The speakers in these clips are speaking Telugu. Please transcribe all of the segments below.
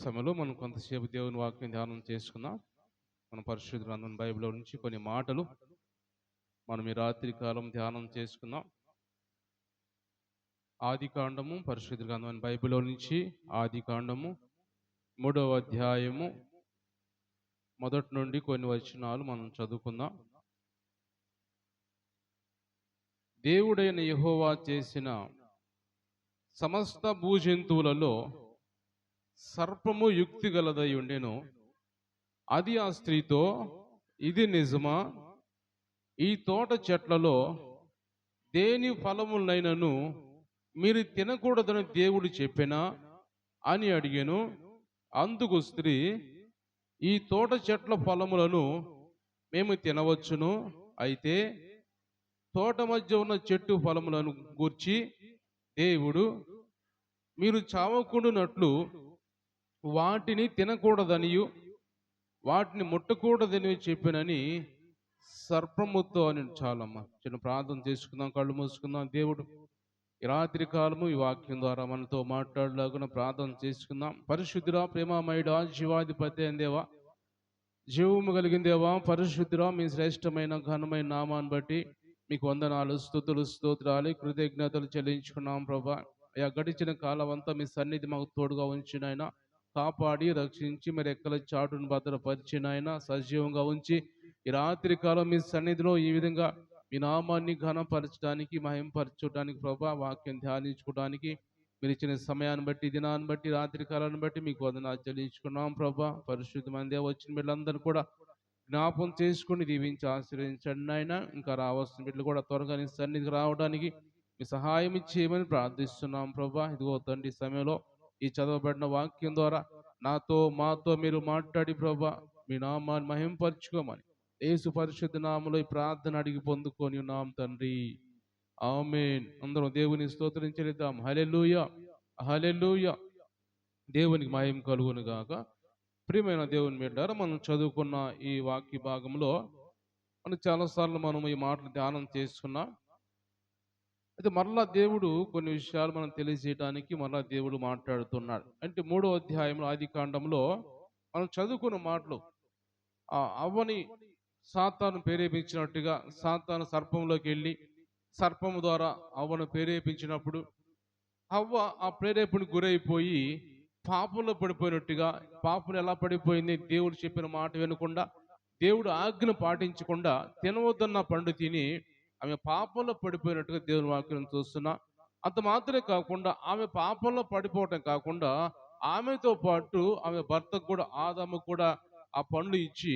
సమయంలో మనం కొంతసేపు దేవుని వాక్యం ధ్యానం చేసుకుందాం. మన పరిశుద్ధ గ్రంథం బైబిల్లో నుంచి కొన్ని మాటలు మనం ఈ రాత్రి కాలం ధ్యానం చేసుకుందాం. ఆది కాండము పరిశుద్ధ గ్రంథం బైబిల్లో నుంచి ఆది కాండము 3వ అధ్యాయము మొదటి నుండి కొన్ని వచనాలు మనం చదువుకుందాం. దేవుడైన యెహోవా చేసిన సమస్త భూజంతువులలో సర్పము యుక్తి గలదై ఉండెను. అది ఆ స్త్రీతో, ఇది నిజమా? ఈ తోట చెట్లలో దేని ఫలములైనను మీరు తినకూడదని దేవుడు చెప్పెనా అని అడిగాను. అందుకు స్త్రీ, ఈ తోట చెట్ల ఫలములను మేము తినవచ్చును. అయితే తోట మధ్య ఉన్న చెట్టు ఫలములను గూర్చి దేవుడు మీరు చావకుండునట్లు వాటిని తినకూడదనియు వాటిని ముట్టకూడదని చెప్పినని సర్పముతో అని. చాలమ్మా, చిన్న ప్రార్థన చేసుకుందాం, కళ్ళు మూసుకుందాం. దేవుడు ఈ రాత్రి కాలము ఈ వాక్యం ద్వారా మనతో మాట్లాడలాగున ప్రార్థన చేసుకుందాం. పరిశుద్ధుడా, ప్రేమమయుడా, జీవాధిపతి అయిన దేవా, జీవము కలిగిన దేవా, పరిశుద్ధుడా, మీ శ్రేష్టమైన ఘనమైన నామాన్ని బట్టి మీకు వందనాలు, స్తుతులు, స్తోత్రాలు, కృతజ్ఞతలు చెల్లించుకున్నాం ప్రభా. అయ్యా, గడిచిన కాలం అంతా మీ సన్నిధి మాకు తోడుగా ఉంచినైనా, కాపాడి రక్షించి మరి ఎక్కల చాటును భద్రపరిచినైనా, సజీవంగా ఉంచి ఈ రాత్రి కాలం మీ సన్నిధిలో ఈ విధంగా మీ నామాన్ని ఘనపరచడానికి, మహింపరచడానికి ప్రభా, వాక్యం ధ్యానించుకోవడానికి మీరు ఇచ్చిన సమయాన్ని బట్టి, దినాన్ని బట్టి, రాత్రి కాలాన్ని బట్టి మీకు వందనాలు చెల్లించుకున్నాం ప్రభా. పరిశుద్ధమైన దేవ, వచ్చిన బిడ్డలందరూ కూడా జ్ఞాపం చేసుకుని దీవించి ఆశీర్వదించండి నాయన. ఇంకా రావాల్సిన బిడ్డలు కూడా త్వరగా నీ సన్నిధికి రావడానికి మీ సహాయం ఇచ్చేయమని ప్రార్థిస్తున్నాం ప్రభా. ఇదిగో తండ్రి, సమయంలో ఈ చదవబడిన వాక్యం ద్వారా నాతో మాతో మీరు మాట్లాడి ప్రభా, మీ నామాన్ని మహింపరచుకోమని యేసు పరిశుద్ధ నామములో ఈ ప్రార్థన అడిగి పొందుకొని ఉన్నాం తండ్రి, ఆమేన్. అందరం దేవుని స్తోత్రం చెల్లిద్దాం. హల్లెలూయా, హల్లెలూయా. దేవునికి మహిమ కలుగును గాక. ప్రియమైన దేవుని బిడ్డలారా, మనం చదువుకున్న ఈ వాక్య భాగంలో మనం చాలాసార్లు మనం ఈ మాటలు ధ్యానం చేసుకున్నాం. అయితే మరలా దేవుడు కొన్ని విషయాలు మనం తెలియజేయడానికి మరలా దేవుడు మాట్లాడుతున్నాడు. అంటే 3వ అధ్యాయంలో ఆది కాండంలో మనం చదువుకున్న మాటలు, అవ్వని సాతాను ప్రేరేపించినట్టుగా సాతాను సర్పంలోకి వెళ్ళి సర్పము ద్వారా అవ్వను ప్రేరేపించినప్పుడు అవ్వ ఆ ప్రేరేపణకు గురైపోయి పాపంలో పడిపోయినట్టుగా, పాపం ఎలా పడిపోయింది? దేవుడు చెప్పిన మాట వినకుండా, దేవుడు ఆజ్ఞ పాటించకుండా తినవద్దన్న పండు తిని ఆమె పాపంలో పడిపోయినట్టుగా దేవుని వాక్యం చూస్తున్నా. అంత మాత్రమే కాకుండా ఆమె పాపంలో పడిపోవటం కాకుండా ఆమెతో పాటు ఆమె భర్తకు కూడా, ఆదాము కూడా ఆ పండ్లు ఇచ్చి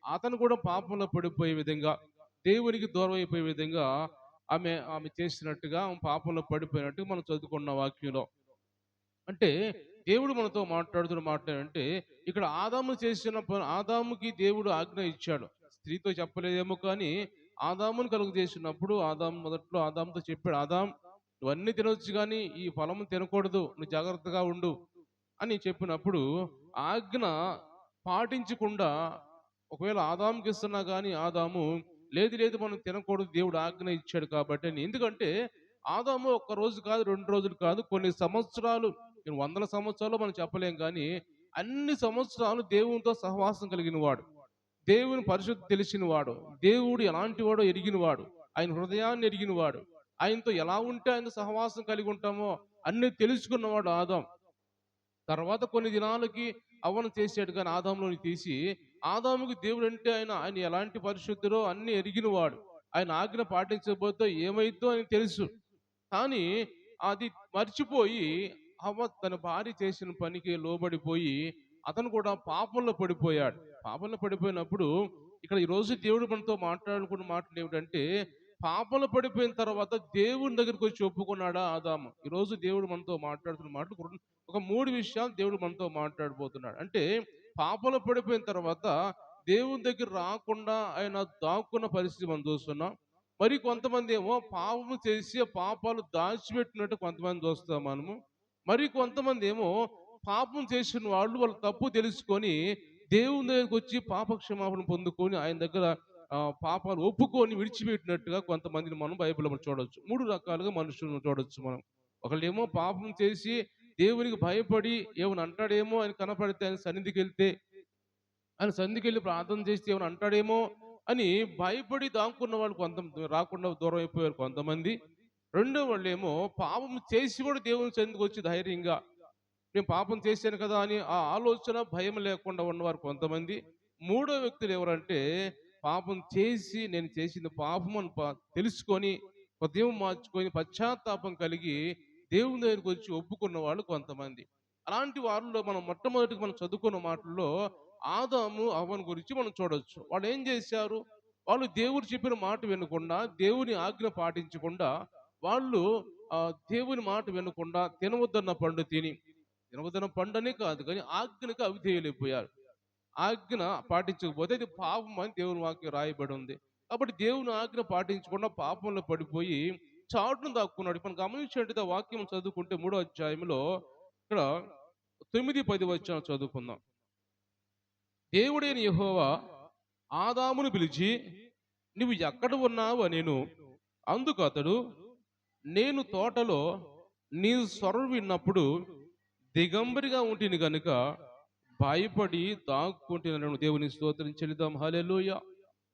అతను కూడా పాపంలో పడిపోయే విధంగా, దేవునికి దూరం అయిపోయే విధంగా ఆమె ఆమె చేసినట్టుగా, ఆమె పాపంలో పడిపోయినట్టుగా మనం చదువుకున్న వాక్యంలో. అంటే దేవుడు మనతో మాట్లాడుతున్న మాట ఏంటంటే, ఇక్కడ ఆదాము చేసిన పని, ఆదాముకి దేవుడు ఆజ్ఞ ఇచ్చాడు. స్త్రీతో చెప్పలేదేమో కానీ ఆదామును కలుగు చేసినప్పుడు ఆదాము మొదట్లో ఆదాముతో చెప్పాడు, ఆదాం, నువ్వన్నీ తినవచ్చు కానీ ఈ ఫలము తినకూడదు, నువ్వు జాగ్రత్తగా ఉండు అని చెప్పినప్పుడు ఆజ్ఞ పాటించకుండా ఒకవేళ ఆదాముకి ఇస్తున్నా కానీ ఆదాము లేదు లేదు మనం తినకూడదు, దేవుడు ఆజ్ఞ ఇచ్చాడు కాబట్టి అని. ఎందుకంటే ఆదాము ఒక్క రోజు కాదు, 2 రోజులు కాదు, కొన్ని సంవత్సరాలు, వందల సంవత్సరాలు మనం చెప్పలేం కానీ అన్ని సంవత్సరాలు దేవునితో సహవాసం కలిగిన వాడు, దేవుని పరిశుద్ధి తెలిసిన వాడు, దేవుడు ఎలాంటి వాడో ఎరిగిన వాడు, ఆయన హృదయాన్ని ఎరిగిన వాడు, ఆయనతో ఎలా ఉంటే ఆయన సహవాసం కలిగి ఉంటామో అన్ని తెలుసుకున్నవాడు ఆదాం. తర్వాత కొన్ని దినాలకి అవ్వను చేసాడు కానీ ఆదాములోని తీసి, ఆదాముకి దేవుడు అంటే ఆయన ఆయన ఎలాంటి పరిశుద్ధుడో అన్ని ఎరిగిన వాడు, ఆయన ఆజ్ఞ పాటించకపోతే ఏమైద్దో అని తెలుసు. కానీ అది మర్చిపోయి అవ్వ తన భార్య చేసిన పనికి లోబడిపోయి అతను కూడా పాపంలో పడిపోయాడు. పాపంలో పడిపోయినప్పుడు ఇక్కడ ఈ రోజు దేవుడు మనతో మాట్లాడుకున్న మాటలు ఏమిటంటే, పాపంలో పడిపోయిన తర్వాత దేవుని దగ్గరికి వచ్చి ఒప్పుకున్నాడా ఆదాము? ఈ రోజు దేవుడు మనతో మాట్లాడుతున్న మాటలు ఒక 3 విషయాలు దేవుడు మనతో మాట్లాడబోతున్నాడు. అంటే పాపంలో పడిపోయిన తర్వాత దేవుని దగ్గర రాకుండా ఆయన దాక్కున్న పరిస్థితి మనం చూస్తున్నాం. మరి కొంతమంది ఏమో పాపము చేసి ఆ పాపాలు దాచిపెట్టినట్టు కొంతమంది చూస్తాం మనము. మరి కొంతమంది ఏమో పాపం చేసిన వాళ్ళు వాళ్ళ తప్పు తెలుసుకొని దేవుని దగ్గరికి వచ్చి పాప క్షమాపణ పొందుకొని ఆయన దగ్గర పాపాలు ఒప్పుకొని విడిచిపెట్టినట్టుగా కొంతమందిని మనం బైబిల్లో చూడవచ్చు. 3 రకాలుగా మనుషులను చూడొచ్చు మనం. ఒకళ్ళేమో పాపం చేసి దేవునికి భయపడి ఏమైనా అంటాడేమో ఆయన కనపడితే ఆయన సన్నిధికి వెళ్తే, ఆయన సన్నిధికి వెళ్ళి ప్రార్థన చేస్తే ఏమైనా అంటాడేమో అని భయపడి దాక్కున్న వాళ్ళు రాకుండా దూరం అయిపోయారు కొంతమంది. రెండో వాళ్ళేమో పాపం చేసి కూడా దేవుని సన్నిధికి వచ్చి ధైర్యంగా నేను పాపం చేశాను కదా అని ఆ ఆలోచన భయం లేకుండా ఉన్నవారు కొంతమంది. మూడో వ్యక్తులు ఎవరంటే పాపం చేసి నేను చేసింది పాపం అని తెలుసుకొని హృదయం మార్చుకొని పశ్చాత్తాపం కలిగి దేవుని దగ్గరికి వచ్చి ఒప్పుకున్న వాళ్ళు కొంతమంది. అలాంటి వారిలో మనం మొట్టమొదటిగా మనం చదువుకున్న మాటల్లో ఆదాము అవ్వను గురించి మనం చూడొచ్చు. వాళ్ళు ఏం చేశారు? వాళ్ళు దేవుడు చెప్పిన మాట వినకుండా, దేవుని ఆజ్ఞ పాటించకుండా, వాళ్ళు దేవుని మాట వినకుండా తినవద్దన్న పండు తిని, తినవద్దన్న పండనే కాదు కానీ ఆజ్ఞకు అవిధేయులైపోయారు. ఆజ్ఞ పాటించకపోతే అది పాపం అని దేవుని వాక్యం రాయబడి ఉంది. కాబట్టి దేవుని ఆజ్ఞ పాటించకుండా పాపంలో పడిపోయి చాటును దాక్కున్నాడు. ఇప్పుడు గమనించినట్టు వాక్యం చదువుకుంటే 3వ అధ్యాయంలో ఇక్కడ 9, 10 వచనాలు చదువుకుందాం. దేవుడైన యెహోవా ఆదామును పిలిచి, నువ్వు ఎక్కడ ఉన్నావు అనెను. అందుకు అతడు, నేను తోటలో నీ స్వరం విన్నప్పుడు దిగంబరిగా ఉంటిని గనుక భయపడి దాక్కుంటున్నాను. దేవుని స్తోత్రం చెల్లిద్దాం. హల్లెలూయా.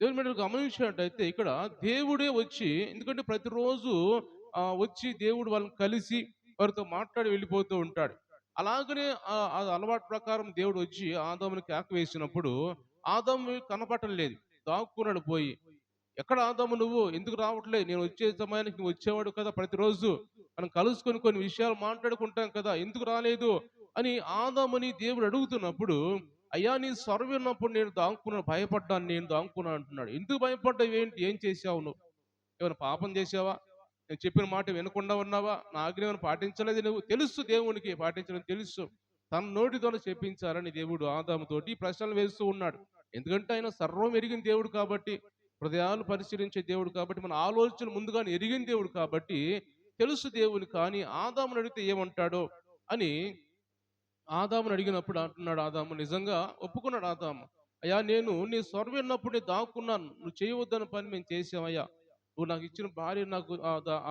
దేవుని మీరు గమనించినట్టయితే ఇక్కడ దేవుడే వచ్చి, ఎందుకంటే ప్రతిరోజు వచ్చి దేవుడు వాళ్ళని కలిసి వారితో మాట్లాడి వెళ్ళిపోతూ ఉంటాడు. అలాగనే ఆ అలవాటు ప్రకారం దేవుడు వచ్చి ఆదాముని కేక వేసినప్పుడు ఆదాము కనపడటం లేదు, దాక్కున్నాడు పోయి. ఎక్కడ ఆదాము నువ్వు ఎందుకు రావట్లేదు? నేను వచ్చే సమయానికి నువ్వు వచ్చేవాడు కదా, ప్రతిరోజు మనం కలుసుకొని కొన్ని విషయాలు మాట్లాడుకుంటాం కదా, ఎందుకు రాలేదు అని ఆదాముని దేవుడు అడుగుతున్నప్పుడు, అయ్యా నీ స్వరం విన్నప్పుడు నేను దాక్కున్నాను, భయపడ్డాను, నేను దాక్కున్నాను అంటున్నాడు. ఎందుకు భయపడ్డావు? ఏంటి, ఏం చేశావు? నువ్వు ఏమైనా పాపం చేసావా? నేను చెప్పిన మాట వినకుండా ఉన్నావా? నా ఆజ్ఞను పాటించలేదు. నువ్వు తెలుసు, దేవునికి పాటించడం తెలుసు. తన నోటితోనే చెప్పించాలని దేవుడు ఆదాముతోటి ప్రశ్నలు వేస్తూ ఉన్నాడు. ఎందుకంటే ఆయన సర్వం ఎరిగిన దేవుడు కాబట్టి, హృదయాలు పరిశీలించే దేవుడు కాబట్టి, మన ఆలోచన ముందుగానే ఎరిగిన దేవుడు కాబట్టి తెలుసు దేవుని. కానీ ఆదాముని అడిగితే ఏమంటాడో అని ఆదాముని అడిగినప్పుడు అంటున్నాడు, ఆదాము నిజంగా ఒప్పుకున్నాడు ఆదాము. అయ్యా నేను నీ స్వరం విన్నప్పుడు నేను దాక్కున్నాను, నువ్వు చేయవద్దన్న పని మేము చేసామయ్యా. నువ్వు నాకు ఇచ్చిన భార్య నాకు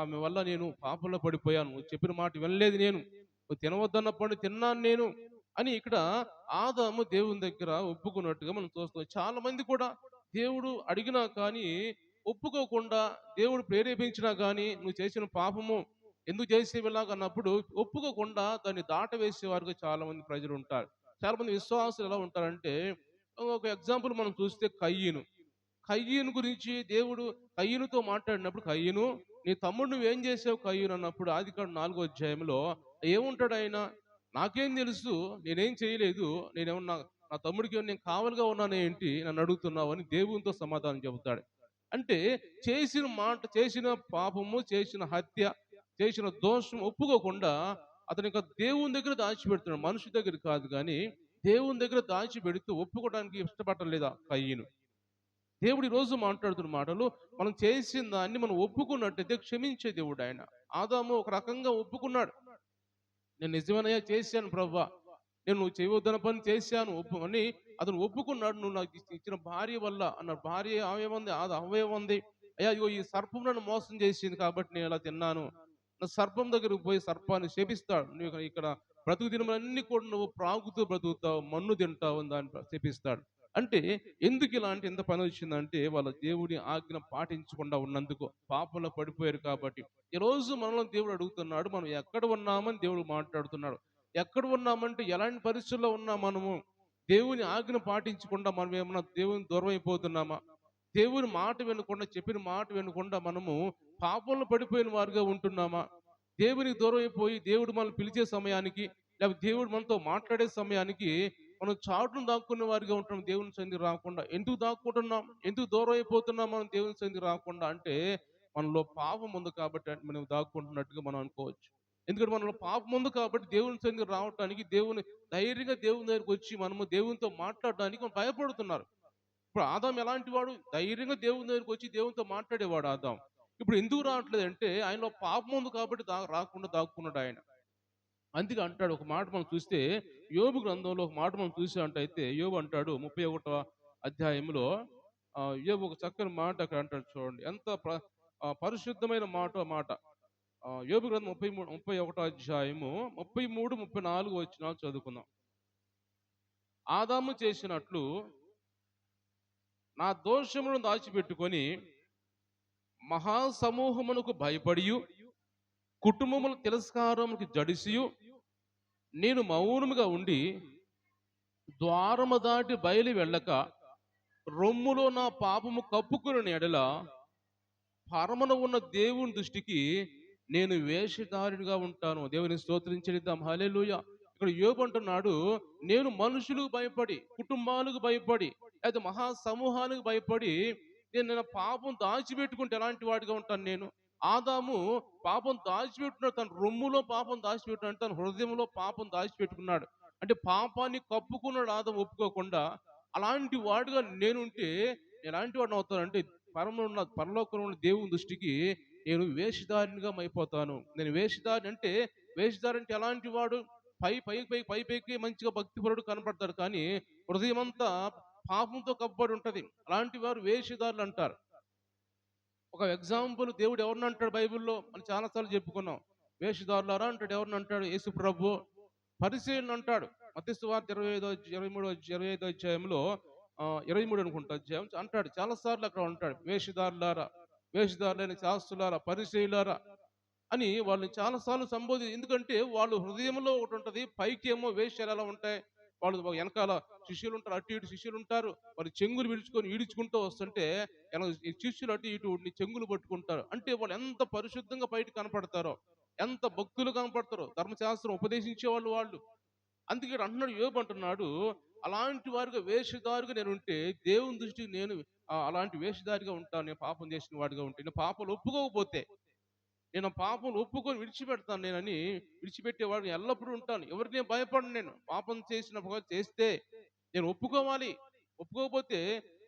ఆమె వల్ల నేను పాపంలో పడిపోయాను, నువ్వు చెప్పిన మాట వినలేదు నేను, నువ్వు తినవద్దన్నప్పుడు తిన్నాను నేను అని ఇక్కడ ఆదాము దేవుని దగ్గర ఒప్పుకున్నట్టుగా మనం చూస్తాం. చాలా మంది కూడా దేవుడు అడిగినా కానీ ఒప్పుకోకుండా, దేవుడు ప్రేరేపించినా కానీ నువ్వు చేసిన పాపము ఎందుకు చేసేవిలాగా అన్నప్పుడు ఒప్పుకోకుండా దాన్ని దాటవేసే చాలా మంది ప్రజలు ఉంటారు. చాలా మంది విశ్వాసులు ఎలా ఉంటారంటే, ఒక ఎగ్జాంపుల్ మనం చూస్తే కయ్యను గురించి దేవుడు కయ్యనుతో మాట్లాడినప్పుడు, కయ్యను నీ తమ్ముడు నువ్వేం చేసావు కయ్యను అన్నప్పుడు ఆదికాండం 4వ అధ్యాయంలో ఏముంటాడు ఆయన? నాకేం తెలుసు, నేనేం చేయలేదు, నేనేమన్నా నా తమ్ముడికి నేను కావలిగా ఉన్నాను ఏంటి నన్ను అడుగుతున్నావు అని దేవునితో సమాధానం చెబుతాడు. అంటే చేసిన పాపము, చేసిన హత్య, చేసిన దోషం ఒప్పుకోకుండా అతని యొక్క దేవుని దగ్గర దాచిపెడుతున్నాడు. మనుషు దగ్గర కాదు కానీ దేవుని దగ్గర దాచిపెడుతూ ఒప్పుకోవడానికి ఇష్టపడలేదా కయ్యను. దేవుడు ఈరోజు మాట్లాడుతున్న మాటలు, మనం చేసిన దాన్ని మనం ఒప్పుకున్నట్టయితే క్షమించే దేవుడు ఆయన. ఆదాము ఒక రకంగా ఒప్పుకున్నాడు, నేను నిజమేనయ్యా చేశాను ప్రభువా, నేను నువ్వు చేయవద్దన్న పని చేశాను అని అతను ఒప్పుకున్నాడు. నువ్వు నాకు ఇచ్చిన భార్య వల్ల అన్న భార్య అవయవంది, అది అవయవంది, అయ్యా ఇగో ఈ సర్పం నన్ను మోసం చేసింది కాబట్టి నేను ఇలా తిన్నాను. నా సర్పం దగ్గరకు పోయి సర్పాన్ని శపిస్తాడు, నువ్వు ఇక్కడ బ్రతుకు దినములన్నీ కూడా నువ్వు ప్రాగుతూ బ్రతుకుతావు, మన్ను తింటావు అని దాన్ని శపిస్తాడు. అంటే ఎందుకు ఇలాంటి ఎంత పని వచ్చిందంటే వాళ్ళ దేవుని ఆజ్ఞ పాటించకుండా ఉన్నందుకు పాపంలో పడిపోయారు కాబట్టి. ఈరోజు మనల్ని దేవుడు అడుగుతున్నాడు, మనం ఎక్కడ ఉన్నామని దేవుడు మాట్లాడుతున్నాడు. ఎక్కడ ఉన్నామంటే ఎలాంటి పరిస్థితుల్లో ఉన్నా మనము దేవుని ఆజ్ఞ పాటించకుండా మనం ఏమన్నా దేవుని దూరం అయిపోతున్నామా? దేవుని మాట వినకుండా, చెప్పిన మాట వినకుండా మనము పాపంలో పడిపోయిన వారుగా ఉంటున్నామా? దేవునికి దూరం అయిపోయి దేవుడు మనల్ని పిలిచే సమయానికి, లేకపోతే దేవుడు మనతో మాట్లాడే సమయానికి మనం చాటును దాక్కునే వారిగా ఉంటున్నాం. దేవుని సన్నిధి రాకుండా ఎందుకు దాక్కుంటున్నాం? ఎందుకు దూరం అయిపోతున్నాం మనం దేవుని సన్నిధి రాకుండా? అంటే మనలో పాపం ఉంది కాబట్టి మనం దాక్కుంటున్నట్టుగా మనం అనుకోవచ్చు. ఎందుకంటే మనలో పాపం ఉంది కాబట్టి దేవుని సన్నిధి రావడానికి, ధైర్యంగా దేవుని దగ్గరికి వచ్చి మనము దేవునితో మాట్లాడడానికి మనం భయపడుతున్నారు. ఇప్పుడు ఆదాం ఎలాంటి వాడు? ధైర్యంగా దేవుని దగ్గరికి వచ్చి దేవునితో మాట్లాడేవాడు ఆదాం. ఇప్పుడు ఎందుకు రావట్లేదు అంటే ఆయనలో పాపం ఉంది కాబట్టి రాకుండా దాక్కున్నాడు ఆయన. అందుకే అంటాడు ఒక మాట మనం చూస్తే, యోబు గ్రంథంలో ఒక మాట మనం చూసినట్టయితే యోబు అంటాడు 31వ అధ్యాయంలో, యోబు ఒక చక్కని మాట అక్కడ అంటాడు చూడండి, ఎంత పరిశుద్ధమైన మాట. యోబు గ్రంథం 31 అధ్యాయము 33, 34 వచనాలు చదువుకుందాం. ఆదాము చేసినట్లు నా దోషములను దాచిపెట్టుకొని మహాసమూహమునకు భయపడియు కుటుంబముల తిరస్కారములకు జడిసియు నేను మౌనముగా ఉండి ద్వారము దాటి బయలు వెళ్ళక రొమ్ములో నా పాపము కప్పుకుని ఎడల పరమున ఉన్న దేవుని దృష్టికి నేను వేషధారునిగా ఉంటాను. దేవుని స్తోత్రించనిద్దాం. హల్లెలూయా. ఇక్కడ యోబు అంటున్నాడు, నేను మనుషులకు భయపడి, కుటుంబాలకు భయపడి, అయితే మహాసమూహానికి భయపడి నేను పాపం దాచిపెట్టుకుంటే ఎలాంటి వాడిగా ఉంటాను నేను. ఆదాము పాపం దాచిపెట్టుకున్నాడు, తన రొమ్ములో పాపం దాచిపెట్టుకున్నాడు, తన హృదయంలో పాపం దాచిపెట్టుకున్నాడు. అంటే పాపాన్ని కప్పుకున్నాడు ఆదాము ఒప్పుకోకుండా. అలాంటి వాడుగా నేనుంటే ఎలాంటి వాడిని అవుతానంటే పరలోకంలో ఉన్న దేవుని దృష్టికి నేను వేషధారినిగా అయిపోతాను. నేను వేషధారి అంటే, వేషధారి అంటే ఎలాంటి వాడు? పైకి మంచిగా భక్తిపరుడు కనపడతాడు, కానీ హృదయం అంతా పాపంతో కప్పబడి ఉంటది. అలాంటి వారు వేషధారులు అంటారు. ఒక ఎగ్జాంపుల్ దేవుడు ఎవరిని అంటాడు బైబిల్లో మనం చాలాసార్లు చెప్పుకున్నాం. వేషధారులారా అంటాడు. ఎవరిని అంటాడు? యేసు ప్రభు. పరిసయ్యులను అంటాడు. మత్తయి సువార్త 25 అధ్యాయంలో 23 అనుకుంటా అధ్యాయం అంటాడు. చాలాసార్లు అక్కడ ఉంటాడు. వేషధారులారా, వేషధారులైన శాస్త్రులారా, పరిసయ్యులారా అని వాళ్ళని చాలాసార్లు ఎందుకంటే వాళ్ళు హృదయంలో ఒకటి ఉంటుంది, పైకి ఏమో వేషాలు ఎలా ఉంటాయి. వాళ్ళు వెనకాల శిష్యులు ఉంటారు, అటు ఇటు శిష్యులు ఉంటారు. వాళ్ళు చెంగులు విడుచుకొని ఈడ్చుకుంటూ వస్తుంటే ఈ శిష్యులు అటు ఇటు చెంగులు పట్టుకుంటారు. అంటే వాళ్ళు ఎంత పరిశుద్ధంగా బయట కనపడతారో, ఎంత భక్తులు కనపడతారో, ధర్మశాస్త్రం ఉపదేశించే వాళ్ళు. అందుకే ఇక్కడ అంటున్నాడు, యోబు అంటున్నాడు, అలాంటి వారిగా వేషధారిగా నేను ఉంటే దేవుని దృష్టికి నేను అలాంటి వేషధారిగా ఉంటాను. నేను పాపం చేసిన వాడిగా ఉంటే, నేను పాపం ఒప్పుకోకపోతే, నేను పాపం ఒప్పుకొని విడిచిపెడతాను నేనని విడిచిపెట్టేవాడిని ఎల్లప్పుడూ ఉంటాను. ఎవరికి నేను భయపడను. నేను పాపం చేస్తే నేను ఒప్పుకోవాలి. ఒప్పుకోకపోతే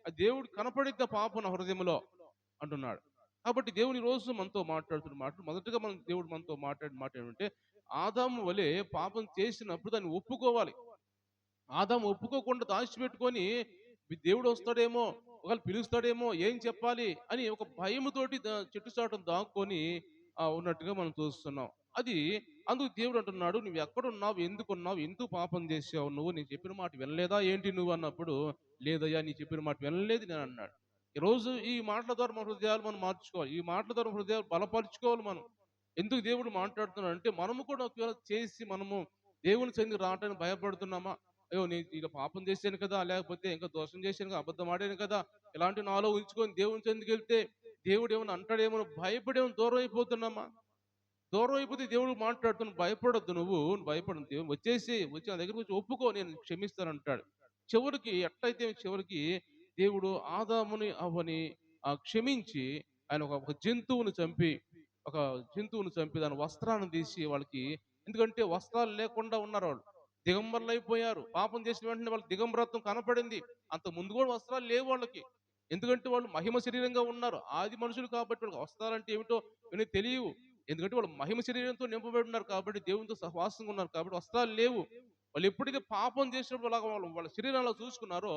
ఆ దేవుడు కనపడిద్ద పాపం నా హృదయంలో అంటున్నాడు. కాబట్టి దేవుని రోజు మనతో మాట్లాడుతున్న మాటలు, మొదటగా మనం దేవుడు మనతో మాట్లాడంటే ఆదాము వలె పాపం చేసినప్పుడు దాన్ని ఒప్పుకోవాలి. ఆదాము ఒప్పుకోకుండా దాచిపెట్టుకొని దేవుడు వస్తాడేమో, ఒకవేళ పిలుస్తాడేమో, ఏం చెప్పాలి అని ఒక భయముతోటి చెట్టు చాటును దాక్కొని ఉన్నట్టుగా మనం చూస్తున్నాం. అందుకు దేవుడు అంటున్నాడు, నువ్వు ఎక్కడున్నావు, ఎందుకున్నావు, ఎందుకు పాపం చేసావు, నువ్వు నేను చెప్పిన మాట వినలేదా ఏంటి నువ్వు అన్నప్పుడు, లేదయ్యా నీ చెప్పిన మాట వినలేదు నేను అన్నాడు. ఈరోజు ఈ మాటల ద్వారా మన హృదయాలు మనం మార్చుకోవాలి. ఈ మాటల ద్వారా హృదయాలు బలపరుచుకోవాలి మనం. ఎందుకు దేవుడు మాట్లాడుతున్నాడు అంటే, మనము కూడా ఒకవేళ చేసి మనము దేవుని సన్నిధికి రావడానికి భయపడుతున్నామా? అయ్యో నేను ఇలా పాపం చేశాను కదా, లేకపోతే ఇంకా దోషం చేశాను కదా, అబద్ధం ఆడాను కదా, ఇలాంటి నాలో ఉంచుకొని దేవుని సన్నిధికి వెళ్తే దేవుడు ఏమైనా అంటాడేమో భయపడేమో దూరం అయిపోతున్నామా? దూరం అయిపోతే దేవుడు మాట్లాడుతున్నాడు. భయపడొద్దు, నువ్వు భయపడద్దు. దేవుడు వచ్చి నా దగ్గరకు వచ్చి ఒప్పుకో, నేను క్షమిస్తాను అంటాడు. చివరికి దేవుడు ఆదాముని అవ్వని క్షమించి ఆయన ఒక జంతువుని చంపి దాని వస్త్రాన్ని తీసి వాళ్ళకి, ఎందుకంటే వస్త్రాలు లేకుండా ఉన్నారు వాళ్ళు, దిగంబరులు అయిపోయారు. పాపం చేసిన వెంటనే వాళ్ళకి దిగంబరత్వం కనపడింది. అంత ముందు కూడా వస్త్రాలు లేవు వాళ్ళకి. ఎందుకంటే వాళ్ళు మహిమ శరీరంగా ఉన్నారు, ఆది మనుషులు కాబట్టి వాళ్ళకి వస్త్రాలంటే ఏమిటో ఇవన్నీ తెలియవు. ఎందుకంటే వాళ్ళు మహిమ శరీరంతో నింపబడి ఉన్నారు కాబట్టి, దేవునితో సహవాసంగా ఉన్నారు కాబట్టి వస్త్రాలు లేవు. వాళ్ళు ఎప్పుడైతే పాపం చేసినప్పుడు వాళ్ళ శరీరంలో చూసుకున్నారో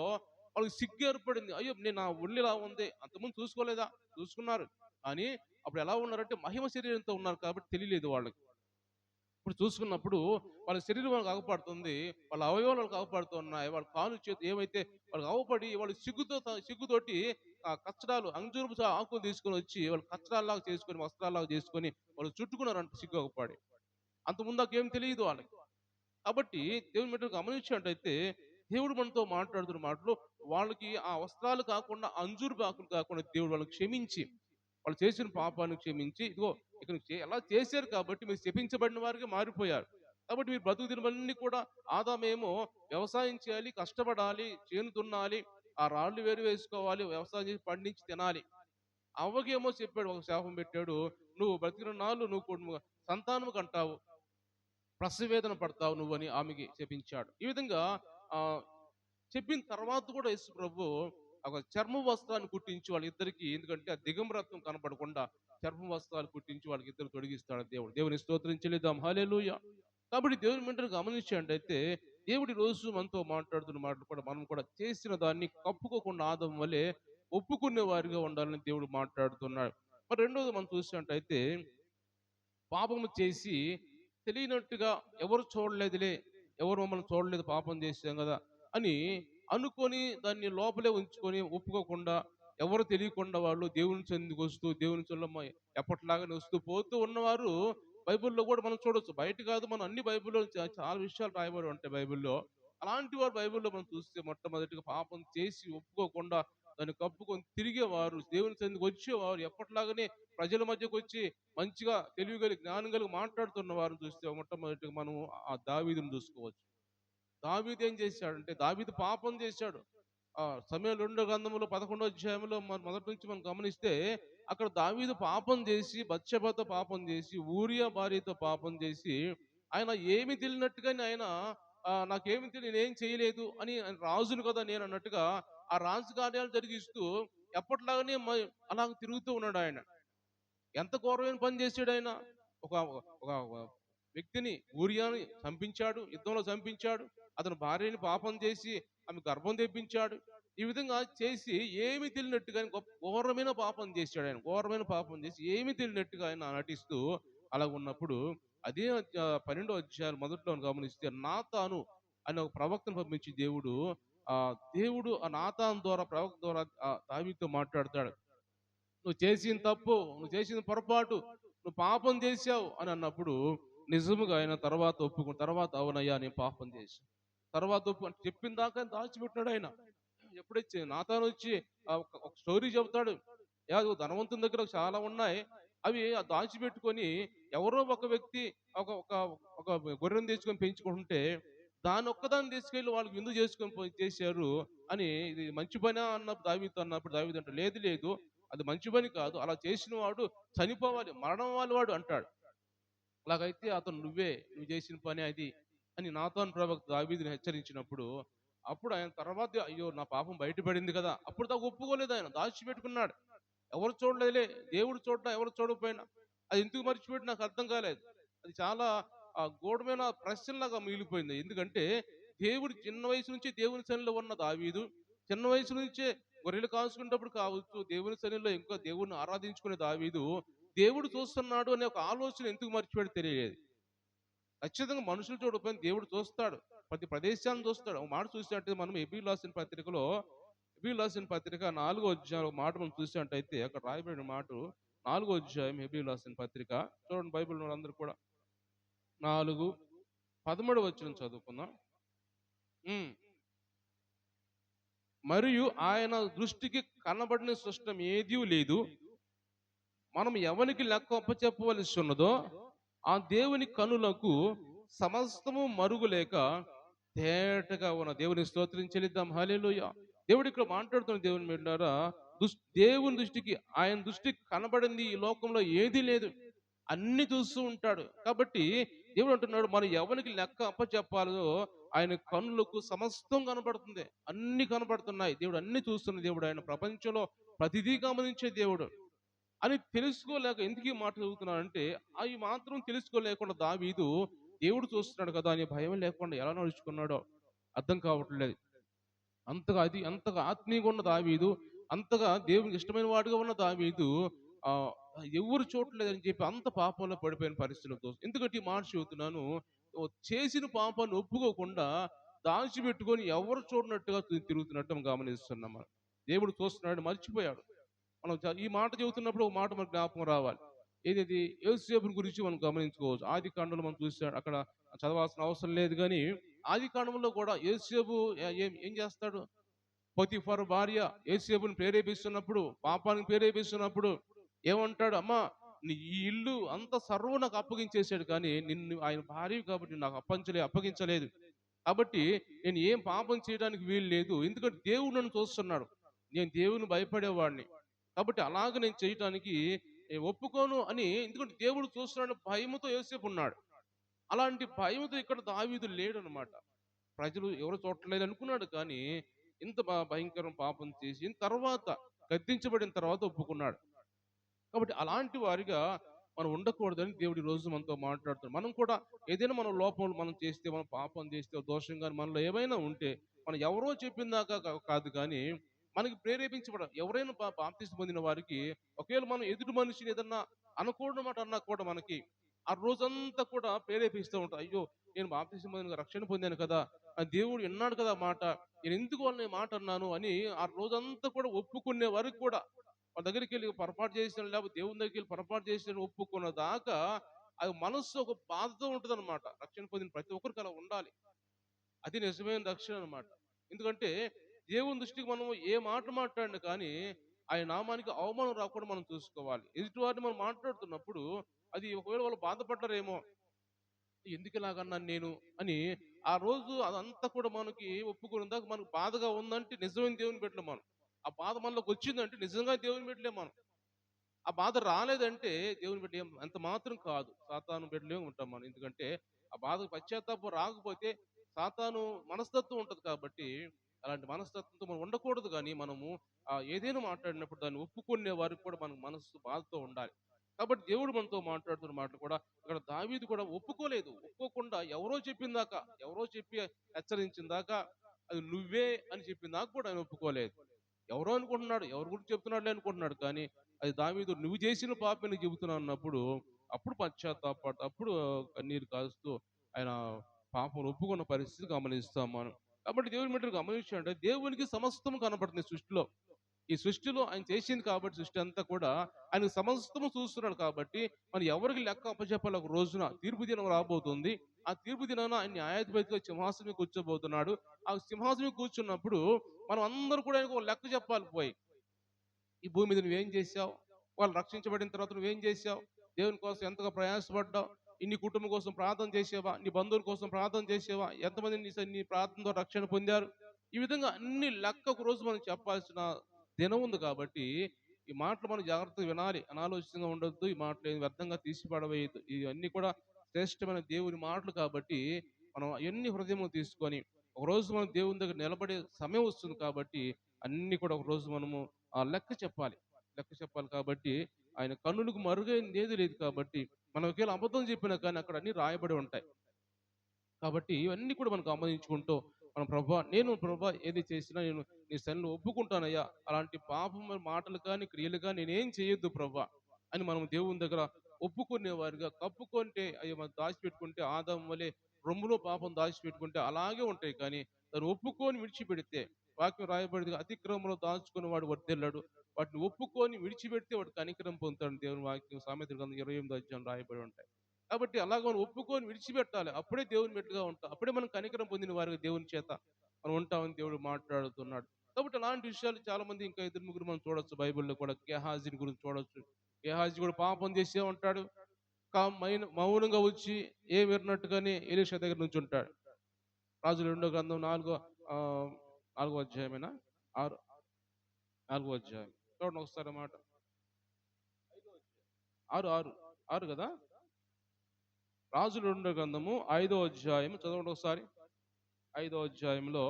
వాళ్ళకి సిగ్గు ఏర్పడింది. అయ్యో నేను నా ఒళ్ళు ఇలా ఉంది, అంతకుముందు చూసుకోలేదా? చూసుకున్నారు, కానీ అప్పుడు ఎలా ఉన్నారంటే మహిమ శరీరంతో ఉన్నారు కాబట్టి తెలియలేదు వాళ్ళకి. ఇప్పుడు చూసుకున్నప్పుడు వాళ్ళ శరీరం వాళ్ళకి అగపడుతుంది, వాళ్ళ అవయవాలు వాళ్ళకి అగపడుతున్నాయి, వాళ్ళ కాలు చేతి ఏమైతే వాళ్ళకి అవపడి వాళ్ళు సిగ్గుతోటి కచ్చడాలు అంజూరపు ఆకులు తీసుకొని వచ్చి వాళ్ళు కచ్చడాల్లాగా చేసుకొని, వస్త్రాల్లాగా చేసుకొని వాళ్ళు చుట్టుకున్నారంట సిగ్గు అగపడి. అంతకుముందు నాకేం తెలియదు వాళ్ళకి. కాబట్టి దేవుని బిడ్డలు గమనించినట్టయితే దేవుడు మనతో మాట్లాడుతున్న మాటలు, వాళ్ళకి ఆ వస్త్రాలు కాకుండా అంజూరు ఆకులు కాకుండా దేవుడు వాళ్ళకి క్షమించి, వాళ్ళు చేసిన పాపాన్ని క్షమించి, ఇదిగో ఇక ఎలా చేశారు కాబట్టి మీరు శపించబడిన వారికి మారిపోయారు. కాబట్టి మీరు బ్రతుకు దినమన్నీ కూడా, ఆదామేమో వ్యవసాయం చేయాలి, కష్టపడాలి, చేను దున్నాలి, ఆ రాళ్ళు వేరు వేసుకోవాలి, వ్యవసాయం చేసి పండించి తినాలి. అవ్వకేమో చెప్పాడు, ఒక శాపం పెట్టాడు, నువ్వు బ్రతికిన నాళ్ళు నువ్వు సంతానము కంటావు, ప్రసవేదన పడతావు నువ్వు అని ఆమెకి చెప్పించాడు. ఈ విధంగా ఆ చెప్పిన తర్వాత కూడా యేసు ప్రభు ఒక చర్మ వస్త్రాన్ని కుట్టించి వాళ్ళిద్దరికి, ఎందుకంటే ఆ దిగంబరత్వం కనపడకుండా చర్మ వస్త్రాలు కుట్టించి వాళ్ళకి ఇద్దరు తొడిగిస్తాడు దేవుడు. దేవుని స్తోత్రించలేదాం. హల్లెలూయా. కాబట్టి దేవుని వెంటనే గమనించినట్టయితే దేవుడి రోజు మనతో మాట్లాడుతున్న మాటలు కూడా మనం కూడా చేసిన దాన్ని కప్పుకోకుండా ఆదం వల్లే ఒప్పుకునే వారిగా ఉండాలని దేవుడు మాట్లాడుతున్నాడు. మరి రెండోది మనం చూసినట్టయితే పాపము చేసి తెలియనట్టుగా ఎవరు చూడలేదులే, ఎవరు మమ్మల్ని చూడలేదు పాపం చేసాం కదా అని అనుకొని దాన్ని లోపలే ఉంచుకొని ఒప్పుకోకుండా ఎవరు తెలియకుండా వాళ్ళు దేవుని చెందికి వస్తూ దేవుని చెల్లమ్మ ఎప్పటిలాగానే వస్తూ పోతూ ఉన్నవారు బైబిల్లో కూడా మనం చూడొచ్చు. బయట కాదు, మనం అన్ని బైబిల్లో చాలా విషయాలు రాయబడి ఉంటాయి బైబిల్లో. అలాంటి వారు బైబిల్లో మనం చూస్తే మొట్టమొదటిగా పాపం చేసి ఒప్పుకోకుండా దాన్ని కప్పుకొని తిరిగేవారు, దేవుని చెందికి వచ్చేవారు, ఎప్పటిలాగానే ప్రజల మధ్యకు వచ్చి మంచిగా తెలివి కలిగి జ్ఞానం కలిగి మాట్లాడుతున్న వారిని చూస్తే మొట్టమొదటిగా మనం ఆ దావీదుని చూసుకోవచ్చు. దావీదు ఏం చేశాడంటే దావీదు పాపం చేశాడు. సమయం 2 గ్రంథంలో 11వ అధ్యాయంలో మొదటి నుంచి మనం గమనిస్తే అక్కడ దావీదు పాపం చేసి బత్షెబతో పాపం చేసి ఊరియా భార్యతో పాపం చేసి ఆయన ఏమి తెలియనట్టుగానే ఆయన నాకేమి తెలియదు, నేనేం చేయలేదు అని ఆయన రాజును కదా నేను అన్నట్టుగా ఆ రాజు కార్యాలు జరిగిస్తూ ఎప్పటిలాగానే అలాగ తిరుగుతూ ఉన్నాడు ఆయన. ఎంత ఘోరమైన పని చేశాడు ఆయన. ఒక ఒక వ్యక్తిని ఊరియాని చంపించాడు, యుద్ధంలో చంపించాడు. అతని భార్యని పాపం చేసి ఆమె గర్భం తెప్పించాడు. ఈ విధంగా చేసి ఏమి తెలియనట్టుగా ఆయన గొప్ప ఘోరమైన పాపం చేశాడు. ఆయన ఘోరమైన పాపం చేసి ఏమి తెలియనట్టుగా ఆయన నటిస్తూ అలా ఉన్నప్పుడు అదే 12వ అధ్యాయం మొదట్లో గమనిస్తే నాతాను అనే ఒక ప్రవక్తను పంపించి దేవుడు ఆ నాతాను ద్వారా ప్రవక్త ద్వారా దావీదుతో మాట్లాడతాడు. నువ్వు చేసిన తప్పు, నువ్వు చేసిన పొరపాటు, నువ్వు పాపం చేశావు అని అన్నప్పుడు నిజముగా ఆయన తర్వాత ఒప్పుకున్న తర్వాత అవునయ్యా నేను పాపం చేశాను తర్వాత చెప్పిన దాకా దాచిపెట్టినాడు ఆయన. ఎప్పుడైతే నాతాను వచ్చి ఒక స్టోరీ చెబుతాడు. ధనవంతుని దగ్గర చాలా ఉన్నాయి, అవి దాచిపెట్టుకొని ఎవరో ఒక వ్యక్తి ఒక ఒక ఒక గొర్రెను తెచ్చుకొని పెంచుకుంటుంటే దాన్ని ఒక్కదాన్ని తీసుకెళ్ళి వాళ్ళకి విందు చేసుకొని చేశారు అని, ఇది మంచి పని అన్నప్పుడు దావీదు అంటే లేదు లేదు, అది మంచి పని కాదు, అలా చేసిన వాడు చనిపోవాలి, మరణం వాడు అంటాడు. అలాగైతే అతను నువ్వు చేసిన పని అది అని నాతాను ప్రవక్త దావీదుని హెచ్చరించినప్పుడు అప్పుడు ఆయన తర్వాత అయ్యో నా పాపం బయటపడింది కదా, అప్పుడు దాకా ఒప్పుకోలేదు, ఆయన దాచిపెట్టుకున్నాడు. ఎవరు చూడలేదులే, దేవుడు చూడటం ఎవరు చూడకపోయినా అది ఎందుకు మర్చిపెట్టి నాకు అర్థం కాలేదు. అది చాలా గూఢమైన ప్రశ్నలాగా మిగిలిపోయింది. ఎందుకంటే దేవుడు చిన్న వయసు నుంచి దేవుని సన్నిధిలో ఉన్న దావీదు చిన్న వయసు నుంచే గొర్రెలు కాసుకునేటప్పుడు కావచ్చు, దేవుని సన్నిధిలో ఇంకా దేవుడిని ఆరాధించుకునే దావీదు దేవుడు చూస్తున్నాడు అనే ఒక ఆలోచన ఎందుకు మర్చిపోయాడు తెలియలేదు. ఖచ్చితంగా మనుషులు చూడకపోయినా దేవుడు చూస్తాడు, ప్రతి ప్రదేశాన్ని చూస్తాడు. ఒక మాట చూసినట్టు మనం ఎబీలు రాసిన పత్రిక 4వ అధ్యాయం ఒక మాట మనం చూసినట్టయితే అక్కడ రాయబడిన మాట 4వ అధ్యాయం ఎబీలు రాసిన పత్రిక చూడండి. బైబిల్ అందరూ కూడా 4:13 వచనం చదువుకుందాం. మరియు ఆయన దృష్టికి కనబడిన సృష్టం ఏదీ లేదు, మనం ఎవరికి లెక్క అప్పచెప్పవలసి ఉన్నదో ఆ దేవుని కనులకు సమస్తము మరుగులేక తేటగా ఉన్న దేవుని స్తోత్రం చెల్లిద్దాం. హల్లెలూయా. దేవుడు ఇక్కడ మాట్లాడుతున్న దేవుని బిడ్డలారా, దేవుని దృష్టికి ఆయన దృష్టికి కనబడింది ఈ లోకంలో ఏదీ లేదు, అన్ని చూస్తూ ఉంటాడు. కాబట్టి దేవుడు అంటున్నాడు మనం ఎవరికి లెక్క అప్పచెప్పాలో ఆయన కన్నులకు సమస్తం కనబడుతుంది, అన్ని కనబడుతున్నాయి. దేవుడు అన్ని చూస్తున్న దేవుడు, ఆయన ప్రపంచంలో ప్రతిదీ గమనించే దేవుడు అని తెలుసుకోలేక ఎందుకు ఈ మాట చదువుతున్నానంటే అవి మాత్రం తెలుసుకోలేకుండా దావీదు దేవుడు చూస్తున్నాడు కదా అనే భయం లేకుండా ఎలా నడుచుకున్నాడో అర్థం కావట్లేదు. అంతగా ఆత్మీయంగా ఉన్న దావీదు, అంతగా దేవునికి ఇష్టమైన వాడుగా ఉన్న దావీదు ఆ ఎవరు చూడలేదని చెప్పి అంత పాపంలో పడిపోయిన పరిస్థితులతో. ఎందుకంటే ఈ మాట చెబుతున్నాను, చేసిన పాపాన్ని ఒప్పుకోకుండా దాచిపెట్టుకొని ఎవరు చూడనట్టుగా తిరుగుతున్నట్టు మనం గమనిస్తున్నాం. మనం దేవుడు చూస్తున్నాడు మర్చిపోయాడు. మనం ఈ మాట చెబుతున్నప్పుడు ఒక మాట మనకు జ్ఞాపకం రావాలి. ఏది యోసేపుని గురించి మనం గమనించుకోవచ్చు. ఆది కాండంలో మనం చూసాడు, అక్కడ చదవాల్సిన అవసరం లేదు కానీ ఆది కాండంలో కూడా యోసేపు ఏం చేస్తాడు, పోతీఫరు భార్య యోసేపుని ప్రేరేపిస్తున్నప్పుడు, పాపానికి ప్రేరేపిస్తున్నప్పుడు ఏమంటాడు, అమ్మా ఈ ఇల్లు అంత సర్వం నాకు అప్పగించేశాడు కానీ నిన్ను ఆయన భార్య కాబట్టి నాకు అప్పగించలేదు కాబట్టి నేను ఏం పాపం చేయడానికి వీలు లేదు, ఎందుకంటే దేవుడు నన్ను చూస్తున్నాడు, నేను దేవుని భయపడేవాడిని కాబట్టి అలాగ నేను చేయటానికి ఒప్పుకోను అని. ఎందుకంటే దేవుడు చూస్తున్నాడు భయముతో యోసేపు ఉన్నాడు. అలాంటి భయముతో ఇక్కడ దావీదు లేడు అనమాట. ప్రజలు ఎవరు చూడలేదు అనుకున్నాడు కానీ ఇంత భయంకరం పాపం చేసి తర్వాత గద్దించబడిన తర్వాత ఒప్పుకున్నాడు. కాబట్టి అలాంటి వారిగా మనం ఉండకూడదని దేవుడి రోజు మనతో మాట్లాడుతున్నాడు. మనం కూడా ఏదైనా మన లోపం మనం చేస్తే, మనం పాపం చేస్తే, దోషం కానీ మనలో ఏమైనా ఉంటే మనం ఎవరో చెప్పిందాకా కాదు కానీ మనకి ప్రేరేపించబడాలి. ఎవరైనా బాప్తిసం పొందిన వారికి ఒకవేళ మనం ఎదుటి మనిషిని ఏదన్నా అనకూడదు మాట అన్నా కూడా మనకి ఆ రోజంతా కూడా ప్రేరేపిస్తూ ఉంటారు. అయ్యో, నేను బాప్తిస్మం పొందిన రక్షణ పొందాను కదా, ఆ దేవుడు విన్నాడు కదా మాట, నేను ఎందుకు వాళ్ళని మాట అన్నాను అని ఆ రోజంతా కూడా ఒప్పుకునే వరకు కూడా వాళ్ళ దగ్గరికి వెళ్ళి పొరపాటు చేసిన, లేకపోతే దేవుని దగ్గరికి వెళ్ళి పొరపాటు చేసిన ఒప్పుకున్న దాకా అది మనస్సు ఒక బాధతో ఉంటుంది అనమాట. రక్షణ పొందిన ప్రతి ఒక్కరికి అలా ఉండాలి. అది నిజమైన రక్షణ అనమాట. ఎందుకంటే దేవుని దృష్టికి మనం ఏ మాట మాట్లాడినా కానీ ఆయన నామానికి అవమానం రాకుండా మనం చూసుకోవాలి. ఎదుటి వారిని మనం మాట్లాడుతున్నప్పుడు అది ఒకవేళ వాళ్ళు బాధపడ్డారేమో, ఎందుకు ఇలాగన్నాను నేను అని ఆ రోజు అదంతా కూడా మనకి ఒప్పుకున్న దాకా మనకు బాధగా ఉందంటే నిజమైన దేవుని బిడ్డలం మనం. ఆ బాధ మనలోకి వచ్చిందంటే నిజంగా దేవుని బిడ్డలే మనం. ఆ బాధ రాలేదంటే దేవుని బిడ్డ అంత మాత్రం కాదు, సాతాను బిడ్డలే ఉంటాం మనం. ఎందుకంటే ఆ బాధ పశ్చాత్తాపం రాకపోతే సాతాను మనస్తత్వం ఉంటది కాబట్టి అలాంటి మనస్తత్వంతో మనం ఉండకూడదు. కానీ మనము ఏదైనా మాట్లాడినప్పుడు దాన్ని ఒప్పుకునే వారికి కూడా మనకు మనస్సు బాధతో ఉండాలి. కాబట్టి దేవుడు మనతో మాట్లాడుతున్న మాటలు కూడా ఇక్కడ దావీదు కూడా ఒప్పుకోలేదు. ఒప్పుకోకుండా ఎవరో చెప్పి హెచ్చరించిన దాకా అది నువ్వే అని చెప్పిన దాకా కూడా ఆయన ఒప్పుకోలేదు. ఎవరో అనుకుంటున్నాడు, ఎవరి గురించి చెప్తున్నాడులే అనుకుంటున్నాడు. కానీ అది దావీదు నువ్వు చేసిన పాపే నీకు చెబుతున్నాను అన్నప్పుడు అప్పుడు పశ్చాత్తాపడు, అప్పుడు కన్నీరు కారుస్తూ ఆయన పాపం ఒప్పుకున్న పరిస్థితి గమనిస్తాం మనం. కాబట్టి దేవుని బిడ్డలు గమనించాలంటే దేవునికి సమస్తం కనపడుతుంది సృష్టిలో. ఈ సృష్టిలో ఆయన చేసింది కాబట్టి సృష్టి అంతా కూడా ఆయన సమస్తము చూస్తున్నాడు కాబట్టి మనం ఎవరికి లెక్క అప్పచెప్పాలి. ఒక రోజున తీర్పు దినం రాబోతుంది. ఆ తీర్పు దినాన ఆయన న్యాయాధిపతిగా సింహాసనం మీద కూర్చోబోతున్నాడు. ఆ సింహాసనం మీద కూర్చున్నప్పుడు మనం అందరూ కూడా ఆయనకు ఒక లెక్క చెప్పాలి. పోయి ఈ భూమి మీద నువ్వేం చేశావు, వాళ్ళు రక్షించబడిన తర్వాత నువ్వేం చేశావు, దేవుని కోసం ఎంతగా ప్రయాసపడ్డావు, నీ కుటుంబం కోసం ప్రార్థన చేసేవా, నీ బంధువుల కోసం ప్రార్థన చేసేవా, ఎంతమంది నీ ప్రార్థనతో రక్షణ పొందారు. ఈ విధంగా అన్ని లెక్క ఒక రోజు మనం చెప్పాల్సిన దినం ఉంది. కాబట్టి ఈ మాటలు మనం జాగ్రత్తగా వినాలి, అనాలోచితంగా ఉండొద్దు. ఈ మాటలు ఏమి వ్యర్థంగా తీసి పడవేయద్దు. ఇవన్నీ కూడా శ్రేష్టమైన దేవుని మాటలు కాబట్టి మనం అవన్నీ హృదయంలో తీసుకొని ఒకరోజు మనం దేవుని దగ్గర నిలబడే సమయం వస్తుంది. కాబట్టి అన్ని కూడా ఒక రోజు మనము లెక్క చెప్పాలి. లెక్క చెప్పాలి కాబట్టి ఆయన కన్నులకు మరుగైంది ఏది లేదు. కాబట్టి మనం ఒకవేళ అబద్ధం చెప్పినా కానీ అక్కడ అన్ని రాయబడి ఉంటాయి. కాబట్టి ఇవన్నీ కూడా మనం గమనించుకుంటూ మనం ప్రభా ఏది చేసినా నేను నీ సన్నిధిలో ఒప్పుకుంటానయ్యా, అలాంటి పాపం మాటలు కానీ క్రియలు కానీ నేనేం చేయొద్దు ప్రభా అని మనం దేవుని దగ్గర ఒప్పుకునే వారిగా, కప్పుకుంటే అవి మనం దాచిపెట్టుకుంటే ఆదాము వలె రొమ్ములో పాపం దాచిపెట్టుకుంటే అలాగే ఉంటాయి. కానీ దాన్ని ఒప్పుకొని విడిచిపెడితే వాక్యం రాయబడింది, అతిక్రమంలో దాచుకుని వాడు వర్ధిల్లాడు, వాటిని ఒప్పుకొని విడిచిపెడితే వాడు కనికరం పొందుతాడు. దేవుని వాక్యం సామెతల గ్రంథం 28వ అధ్యాయం రాయబడి ఉంటాయి. కాబట్టి అలాగ మనం ఒప్పుకొని విడిచిపెట్టాలి. అప్పుడే దేవుని బిడ్డగా ఉంటాం. అప్పుడే మనం కనికరం పొందిన వారికి దేవుని చేత మనం ఉంటామని దేవుడు మాట్లాడుతున్నాడు. కాబట్టి అలాంటి విషయాలు చాలా మంది ఇంకా ఇద్దరు ముగ్గురు మనం చూడొచ్చు. బైబిల్లో కూడా గేహాజీని గురించి చూడొచ్చు. గేహాజీ కూడా పాపం చేసే ఉంటాడు. మౌనంగా వచ్చి ఏ విన్నట్టుగానే ఎలీషా దగ్గర నుంచి ఉంటాడు. రాజుల 2వ గ్రంథం 4వ అధ్యాయమేనా, 4వ అధ్యాయం చూడండి ఒకసారి మాట. 6 కదా. రాజుల 2వ గ్రంథము 5వ అధ్యాయం చదవండి ఒకసారి. 5వ అధ్యాయంలో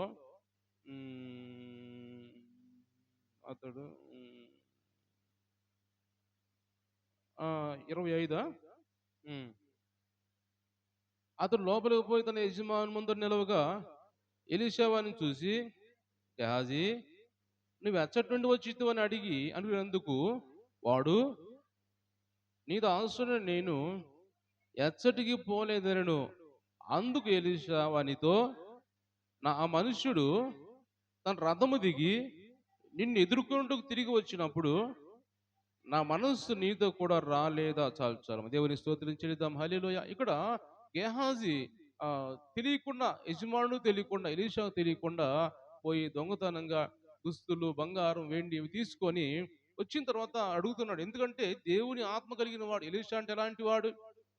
అతడు 25. అతడు లోపలికి పోయి తన యజమాని ముందర నిలవగా ఎలీషా వారిని చూసి, గేహాజీ, నువ్వు ఎచ్చటి నుండి వచ్చిద్దు అని అడిగినందుకు వాడు, నీ దాసుని నేను ఎచ్చటికి పోలేదనను. అందుకు ఎలీషా వానితో, ఆ మనుష్యుడు తన రథము దిగి నిన్ను ఎదుర్కొంటూ తిరిగి వచ్చినప్పుడు నా మనస్సు నీతో కూడా రాలేదా? చాలు దేవుని స్తోత్రం చెల్లిద్దాం. హల్లెలూయా. ఇక్కడ గేహాజీ తెలియకుండా, యజమానుడు తెలియకుండా, ఎలీషా తెలియకుండా పోయి దొంగతనంగా దుస్తులు, బంగారం, వెండి ఇవి తీసుకొని వచ్చిన తర్వాత అడుగుతున్నాడు. ఎందుకంటే దేవుని ఆత్మ కలిగిన వాడు. ఎలీషా అంటే ఎలాంటి వాడు?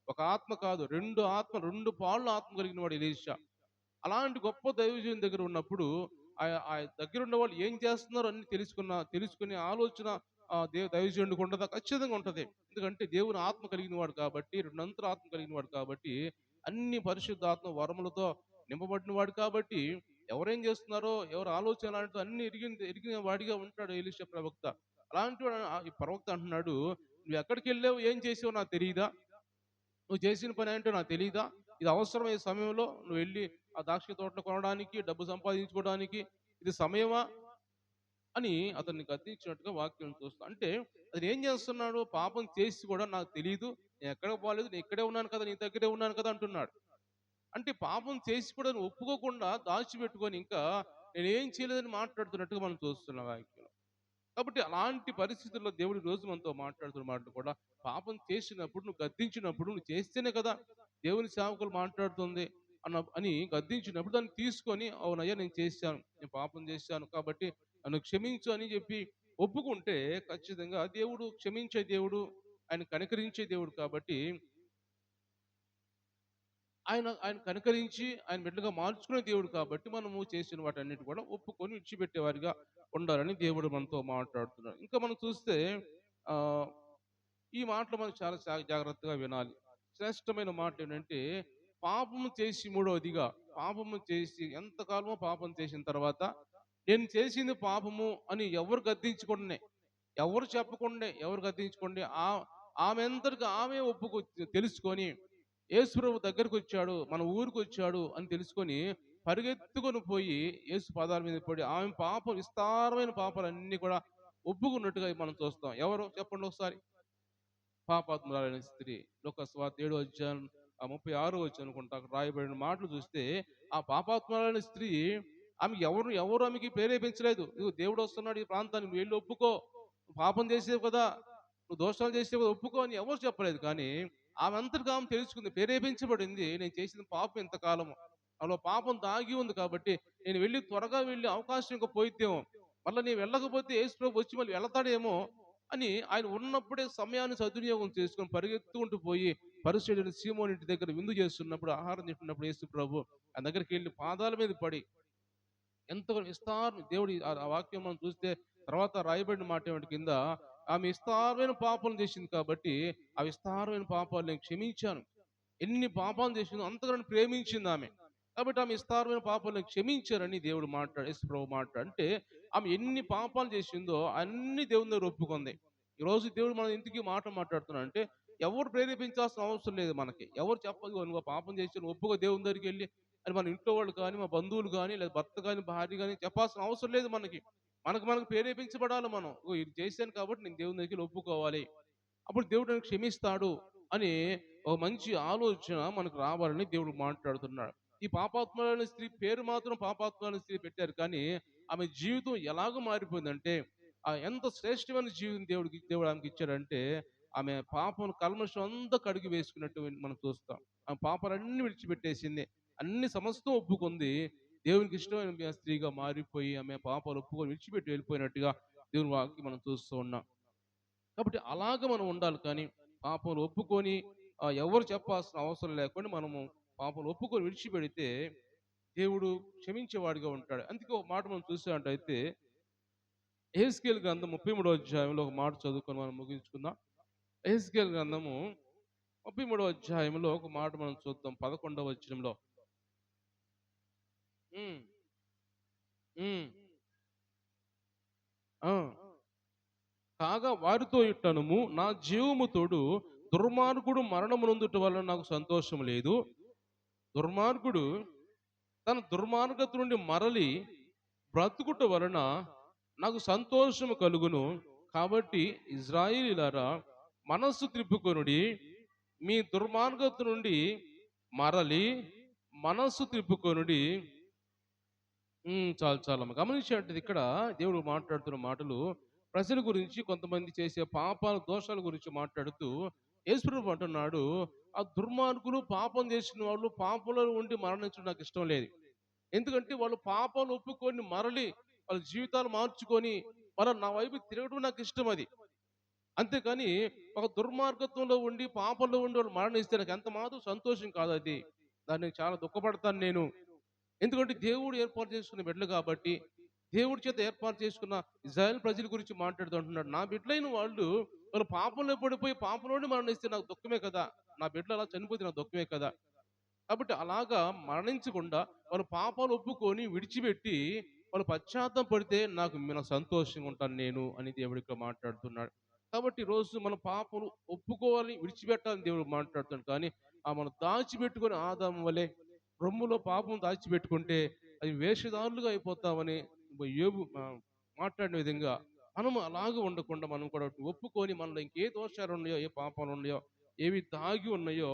ఒక ఆత్మ కాదు, రెండు పాళ్ళ ఆత్మ కలిగిన వాడు ఎలీషా. అలాంటి గొప్ప దైవజనుని దగ్గర ఉన్నప్పుడు ఆ దగ్గర ఉన్న వాళ్ళు ఏం చేస్తున్నారో అన్ని తెలుసుకునే ఆలోచన దైవజనుడికి ఉండదా? ఖచ్చితంగా ఉంటది. ఎందుకంటే దేవుని ఆత్మ కలిగిన వాడు కాబట్టి, రెండంతర ఆత్మ కలిగిన వాడు కాబట్టి, అన్ని పరిశుద్ధాత్మ వరములతో నింపబడిన వాడు కాబట్టి, ఎవరేం చేస్తున్నారో, ఎవరు ఆలోచన అలాంటిదో అన్ని ఎరిగిన వాడిగా ఉంటాడు ఎలీషా ప్రవక్త. అలాంటి వాడు ఈ ప్రవక్త అంటున్నాడు, నువ్వు ఎక్కడికి వెళ్ళావు, ఏం చేసావు నాకు తెలియదా? నువ్వు చేసిన పని ఏంటో నాకు తెలియదా? ఇది అవసరమైన సమయంలో నువ్వు వెళ్ళి ఆ ద్రాక్ష తోటలు కొనడానికి, డబ్బు సంపాదించుకోవడానికి ఇది సమయమా అని అతన్ని గద్దించినట్టుగా వాక్యం చూస్తాం. అంటే అతను ఏం చేస్తున్నాడు? పాపం చేసి కూడా నాకు తెలియదు, నేను ఎక్కడికి పోలేదు, నేను ఇక్కడే ఉన్నాను కదా, నీ దగ్గరే ఉన్నాను కదా అంటున్నాడు. అంటే పాపం చేసి కూడా నువ్వు ఒప్పుకోకుండా దాచిపెట్టుకొని ఇంకా నేనేం చేయలేదని మాట్లాడుతున్నట్టుగా మనం చూస్తున్నాం వాక్యంలో. కాబట్టి అలాంటి పరిస్థితుల్లో దేవుడు ఈ రోజు మనతో మాట్లాడుతున్న మాటలు కూడా, పాపం చేసినప్పుడు నువ్వు గద్దించినప్పుడు నువ్వు చేస్తేనే కదా దేవుని సేవకులు మాట్లాడుతుంది అని గద్దించినప్పుడు దాన్ని తీసుకొని, అవునయ్యా నేను చేశాను, నేను పాపం చేశాను కాబట్టి నన్ను క్షమించు అని చెప్పి ఒప్పుకుంటే ఖచ్చితంగా దేవుడు క్షమించే దేవుడు, ఆయన కనికరించే దేవుడు కాబట్టి ఆయన ఆయన కనికరించి ఆయన బిడ్డగా మార్చుకునే దేవుడు కాబట్టి మనము చేసిన వాటన్నిటి కూడా ఒప్పుకొని విడిచిపెట్టేవారిగా ఉండాలని దేవుడు మనతో మాట్లాడుతున్నాడు. ఇంకా మనం చూస్తే ఆ ఈ మాటలు మనం చాలా జాగ్రత్తగా వినాలి. శ్రేష్టమైన మాట ఏంటంటే, పాపము చేసి మూడవదిగా, పాపము చేసి ఎంతకాలమో పాపం చేసిన తర్వాత నేను చేసింది పాపము అని ఎవరు గద్దించకుండానే, ఎవరు చెప్పకుండానే, ఎవరు గద్దించకుండానే ఆమె అంతటికి ఆమె తెలుసుకొని యేసుప్రభు దగ్గరికి వచ్చాడు, మన ఊరికి వచ్చాడు అని తెలుసుకొని పరిగెత్తుకొని పోయి యేసు పాదాల మీద పడి ఆమె పాపం విస్తారమైన పాపాలన్నీ కూడా ఒప్పుకున్నట్టుగా మనం చూస్తాం. ఎవరు చెప్పండి ఒకసారి? పాపాత్మురాలైన స్త్రీ. లోకస్వార్త 7వ అధ్యాయం 36వ వచనం అనుకుంటా అక్కడ రాయబడిన మాటలు చూస్తే, ఆ పాపాత్మురాలైన స్త్రీ ఎవరు ఆమెకి ప్రేరేపించలేదు. ఇదిగో దేవుడు వస్తున్నాడు ఈ ప్రాంతానికి, నువ్వు వెళ్ళి ఒప్పుకో, నువ్వు పాపం చేసేవు కదా, నువ్వు దోషాలు చేసేవు కదా, ఒప్పుకో అని ఎవరు చెప్పలేదు. కానీ ఆమె అంతటిగా ఆమె తెలుసుకుంది, ప్రేరేపించబడింది. నేను చేసిన పాపం ఇంతకాలము నాలో పాపం దాగి ఉంది కాబట్టి నేను వెళ్ళి త్వరగా వెళ్ళి అవకాశం ఇంకా పోయిద్దేమో, మళ్ళీ నేను వెళ్ళకపోతే యేసు ప్రభు వచ్చి మళ్ళీ వెళతాడేమో అని ఆయన ఉన్నప్పుడే సమయాన్ని సద్వినియోగం చేసుకొని పరిగెత్తుకుంటూ పోయి పరిసయ్యుడైన సీమోను ఇంటి దగ్గర విందు చేస్తున్నప్పుడు, ఆహారం తింటున్నప్పుడు యేసు ప్రభు ఆయన దగ్గరికి వెళ్ళి పాదాల మీద పడి ఎంతగా విస్తారం దేవుడి ఆ వాక్యం మనం చూస్తే తర్వాత రాయబడిన మాట ఏమిటి కింద, ఆమె విస్తారమైన పాపాలు చేసింది కాబట్టి ఆ విస్తారమైన పాపాలు నేను క్షమించాను. ఎన్ని పాపాలు చేసిందో అంతగా నన్ను ప్రేమించింది ఆమె. కాబట్టి ఆమె విస్తారమైన పాపాలను క్షమించారని దేవుడు యేసు ప్రభు అంటే ఆమె ఎన్ని పాపాలు చేసిందో అన్ని దేవుని దగ్గర ఒప్పుకుంది. ఈరోజు దేవుడు మనం ఇంటికి మాట మాట్లాడుతున్నాడు అంటే, ఎవరు ప్రేరేపించాల్సిన అవసరం లేదు మనకి. ఎవరు చెప్పదు నువ్వు పాపం చేసి నువ్వు ఒప్పుకో దేవుని దగ్గరికి వెళ్ళి అని మన ఇంట్లో వాళ్ళు కానీ, మా బంధువులు కానీ, లేదా భర్త కానీ, భార్య కానీ చెప్పాల్సిన అవసరం లేదు మనకి. మనకు ప్రేరేపించబడాలి మనం. ఇది చేశాను కాబట్టి నేను దేవుని దగ్గరికి ఒప్పుకోవాలి. అప్పుడు దేవుడు నన్ను క్షమిస్తాడు అని ఒక మంచి ఆలోచన మనకు రావాలని దేవుడు మాట్లాడుతున్నాడు. ఈ పాపాత్ములైన స్త్రీ పేరు మాత్రం పాపాత్ములైన స్త్రీ పెట్టారు కానీ ఆమె జీవితం ఎలాగో మారిపోయిందంటే, ఎంత శ్రేష్టమైన జీవితం దేవుడు ఆమెకి ఇచ్చాడంటే, ఆమె పాపం కల్మషం అంతా కడిగి వేసుకున్నట్టు మనం చూస్తాం. ఆమె పాపాలన్నీ విడిచిపెట్టేసింది, అన్ని సమస్తం ఒప్పుకుంది, దేవునికి ఇష్టమైన స్త్రీగా మారిపోయి ఆమె పాపాలు ఒప్పుకొని విడిచిపెట్టి వెళ్ళిపోయినట్టుగా దేవుని వాక్యం మనం చూస్తూ ఉన్నాం. కాబట్టి అలాగ మనం ఉండాలి కానీ పాపములు ఒప్పుకొని ఎవరు చెప్పాల్సిన అవసరం లేకుండా మనము పాపములు ఒప్పుకొని విడిచిపెడితే దేవుడు క్షమించేవాడిగా ఉంటాడు. అందుకే ఒక మాట మనం చూసామంటైతే యెహెజ్కేలు గ్రంథం 33వ అధ్యాయంలో ఒక మాట చదువుకొని మనం ముగించుకుందాం. యెహెజ్కేలు గ్రంథము 33వ అధ్యాయంలో ఒక మాట మనం చూద్దాం 11వ వచనంలో. ఉమ్, ఉమ్, ఆ. కాగా వారితో ఇట్టనుము, నా జీవము తోడు దుర్మార్గుడు మరణమునందుట వలన నాకు సంతోషం లేదు. దుర్మార్గుడు తన దుర్మార్గత నుండి మరలి బ్రతుకుట వలన నాకు సంతోషము కలుగును. కాబట్టి ఇజ్రాయేలీయులారా మనస్సు త్రిప్పుకొనుడి, మీ దుర్మార్గత నుండి మరలి మనస్సు త్రిప్పుకొనుడి. చాలా చాలా గమనించేటది ఇక్కడ దేవుడు మాట్లాడుతున్న మాటలు ప్రజల గురించి, కొంతమంది చేసే పాపాల దోషాల గురించి మాట్లాడుతూ యేసుప్రభు అంటున్నాడు, ఆ దుర్మార్గులు పాపం చేసిన వాళ్ళు పాపంలో ఉండి మరణించడం నాకు ఇష్టం లేదు. ఎందుకంటే వాళ్ళు పాపాలు ఒప్పుకొని మరలి వాళ్ళ జీవితాలు మార్చుకొని నా వైపు తిరగడం నాకు ఇష్టం అది. అంతేకాని ఒక దుర్మార్గత్వంలో ఉండి పాపంలో ఉండి వాళ్ళు మరణిస్తే నాకు ఎంత మాత్రం సంతోషం కాదు అది. దాన్ని చాలా దుఃఖపడతాను నేను. ఎందుకంటే దేవుడు ఏర్పాటు చేసుకున్న బిడ్డలు కాబట్టి, దేవుడి చేత ఏర్పాటు చేసుకున్న ఇజ్రాయెల్ ప్రజల గురించి మాట్లాడుతూ అంటున్నాడు, నా బిడ్డలైన వాళ్ళు పాపంలో పడిపోయి పాపంలోనే మరణిస్తే నాకు దుఃఖమే కదా, నా బిడ్డలు అలా చనిపోతే నాకు దుఃఖమే కదా. కాబట్టి అలాగా మరణించకుండా వాళ్ళు పాపాలు ఒప్పుకొని విడిచిపెట్టి వాళ్ళు పశ్చాత్తాప పడితే నాకు సంతోషంగా ఉంటాను నేను అని దేవుడు ఇక్కడ మాట్లాడుతున్నాడు. కాబట్టి ఈరోజు మన పాపలు ఒప్పుకోవాలి, విడిచిపెట్టాలని దేవుడు మాట్లాడుతున్నాడు. కానీ మనం దాచిపెట్టుకొని ఆదాము వలె రొమ్ములో పాపం దాచిపెట్టుకుంటే అది వేషధారులుగా అయిపోతామని యోబు మాట్లాడిన విధంగా మనం అలాగే ఉండకుండా మనం కూడా ఒప్పుకొని మనలో ఇంకే దోషాలు ఉన్నాయో, ఏ పాపాలు ఉన్నాయో, ఏవి దాగి ఉన్నాయో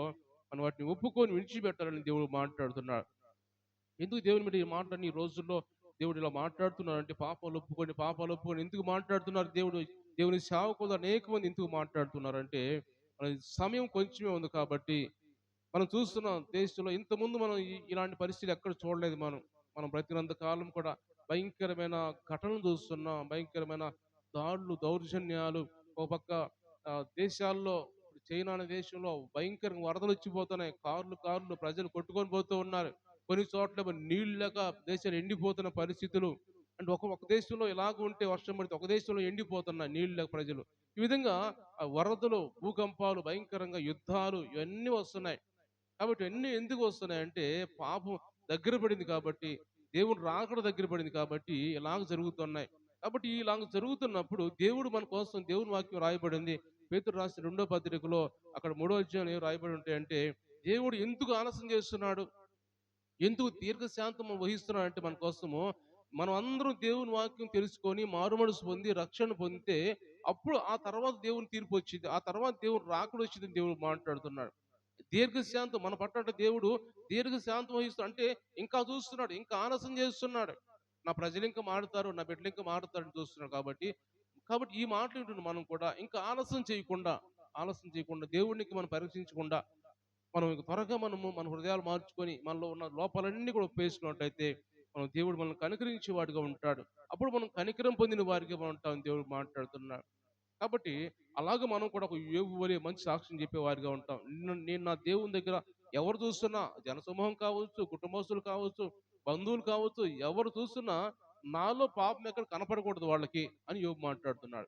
మనం వాటిని ఒప్పుకొని విడిచిపెట్టాలని దేవుడు మాట్లాడుతున్నాడు. ఎందుకు దేవుని మీద ఈ మాటని ఈ రోజుల్లో దేవుడు ఇలా మాట్లాడుతున్నారంటే, పాపాలు ఒప్పుకొని ఎందుకు మాట్లాడుతున్నారు దేవుడు? దేవుని సేవకులు అనేక మంది ఎందుకు మాట్లాడుతున్నారంటే, మన సమయం కొంచెమే ఉంది కాబట్టి. మనం చూస్తున్నాం దేశంలో ఇంతకుముందు మనం ఇలాంటి పరిస్థితులు ఎక్కడ చూడలేదు మనం. మనం బ్రతికినంత కాలం కూడా భయంకరమైన ఘటనలు చూస్తున్నాం. భయంకరమైన దాడులు, దౌర్జన్యాలు. ఒక పక్క దేశాల్లో చైనా అనే దేశంలో భయంకరంగా వరదలు వచ్చిపోతున్నాయి. కార్లు ప్రజలు కొట్టుకొని పోతూ ఉన్నారు. కొన్ని చోట్ల నీళ్ళు లేక దేశాలు ఎండిపోతున్న పరిస్థితులు. అంటే ఒక దేశంలో ఇలాగ ఉంటే వర్షం పడితే ఒక దేశంలో ఎండిపోతున్నాయి నీళ్ళు లేక ప్రజలు. ఈ విధంగా వరదలు, భూకంపాలు, భయంకరంగా యుద్ధాలు ఇవన్నీ వస్తున్నాయి. కాబట్టి ఇవన్నీ ఎందుకు వస్తున్నాయంటే పాపం దగ్గర పడింది కాబట్టి, దేవుడు రాకడ దగ్గర పడింది కాబట్టి ఇలాగ జరుగుతున్నాయి. కాబట్టి ఇలాగ జరుగుతున్నప్పుడు దేవుడు మన కోసం దేవుని వాక్యం రాయబడింది. పేతురు రాసిన 2వ పత్రికలో అక్కడ 3వ అధ్యాయంలో ఏం రాయబడి ఉంటాయంటే, దేవుడు ఎందుకు ఆలస్యం చేస్తున్నాడు? ఎందుకు దీర్ఘశాంతం వహిస్తున్నాడంటే మన కోసము, మనం అందరం దేవుని వాక్యం తెలుసుకొని మారుమనసు పొంది రక్షణ పొందితే అప్పుడు ఆ తర్వాత దేవుని తీర్పు వచ్చింది. ఆ తర్వాత దేవుడు రాకడ వచ్చిందని దేవుడు మాట్లాడుతున్నాడు. దీర్ఘశాంతం మన పట్ల దేవుడు దీర్ఘశాంతం వహిస్తూ అంటే ఇంకా చూస్తున్నాడు, ఇంకా ఆలస్యం చేస్తున్నాడు. నా ప్రజలు ఇంకా మారుతారు, నా బిడ్డలు ఇంకా మారుతారని చూస్తున్నాడు కాబట్టి. కాబట్టి ఈ మాటలు వింటున్న మనం కూడా ఇంకా ఆలస్యం చేయకుండా దేవునికి మనం పరీక్షించకుండా మనం ఇక త్వరగా మన హృదయాలు మార్చుకొని మనలో ఉన్న లోపాలన్నీ కూడా ఒప్పేసుకున్నట్టయితే మనం దేవుడు మనల్ని కనికరించే వాడిగా ఉంటాడు. అప్పుడు మనం కనికరం పొందిన వారిగా ఉంటాం దేవుడు మాట్లాడుతున్నాడు. కాబట్టి అలాగ మనం కూడా ఒక యోబు వలె మంచి సాక్ష్యం చెప్పేవారిగా ఉంటాం. నేను నా దేవుని దగ్గర ఎవరు చూస్తున్నా, జనసమూహం కావచ్చు, కుటుంబస్తులు కావచ్చు, బంధువులు కావచ్చు, ఎవరు చూస్తున్నా నాలో పాపం ఎక్కడ కనపడకూడదు వాళ్ళకి అని యోబు మాట్లాడుతున్నాడు.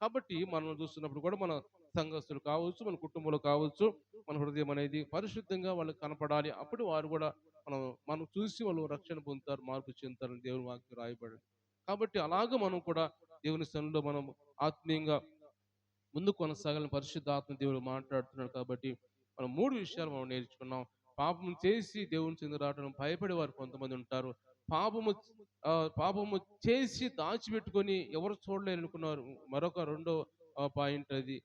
కాబట్టి మనం చూస్తున్నప్పుడు కూడా మన సంఘస్థులు కావచ్చు, మన కుటుంబంలో కావచ్చు, మన హృదయం అనేది పరిశుద్ధంగా వాళ్ళకి కనపడాలి. అప్పుడు వారు కూడా మనం మనం చూసి వాళ్ళు రక్షణ పొందుతారు, మార్పు చెందుతారని దేవుని వాక్యం రాయబడింది. కాబట్టి అలాగ మనం కూడా దేవుని సన్నిధిలో మనం ఆత్మీయంగా ముందుకు కొనసాగాలని పరిశుద్ధాత్మ దేవుడు మాట్లాడుతున్నాడు. కాబట్టి మనం 3 విషయాలు మనం నేర్చుకున్నాం. పాపం చేసి దేవుని చెంది రావడం భయపడే వారు కొంతమంది ఉంటారు. పాపము పాపము చేసి దాచిపెట్టుకొని ఎవరు చూడలేరు అనుకున్నారు. మరొక రెండో పాయింట్ అది.